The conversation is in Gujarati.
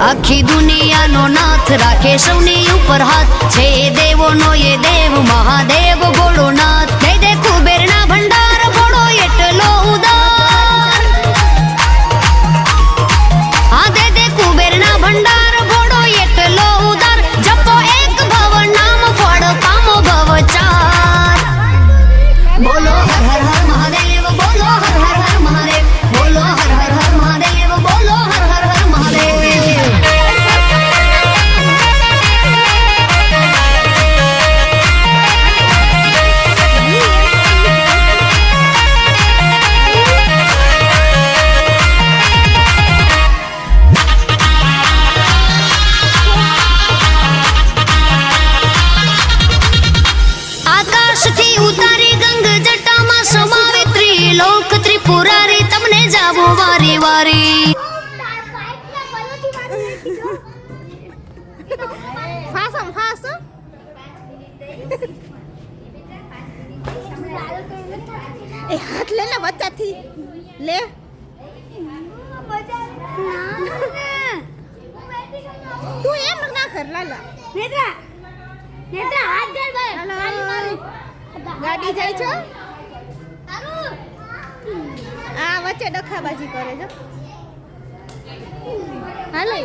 આખી દુનિયાનો નાથ રાખે સૌની ઉપર હાથ છે દેવોનો એ દેવ મહાદેવ ભોળોનાથ દે દે કુબેરના ભંડાર ભોળો એટલો ઉદાર હા દે દે કુબેરના ભંડાર ભોળો એટલો ઉદાર જપો એક ભવ નામ ફળ પામો ભવ ચાર બોલો હર હર હર મહાદેવ બોલો હર હર હર મહાદેવ બોલો હર હર હર મહાદેવ બોલો હર હર હર મહાદેવ આકાશથી ઉતારી ગંગ જટામાં સમાવે ત્રિલોક ત્રિપુરારી તમને જાવો વારી વારી ફાસમ ફાસ એ હાથ લે ને વચ્ચાથી લે તું એમ ના કર લાલા નેત્રા નેત્રા હાથ દે ભાઈ ગાડી જાય છો આ વચ્ચે ડખાબાજી કરે છો હાલો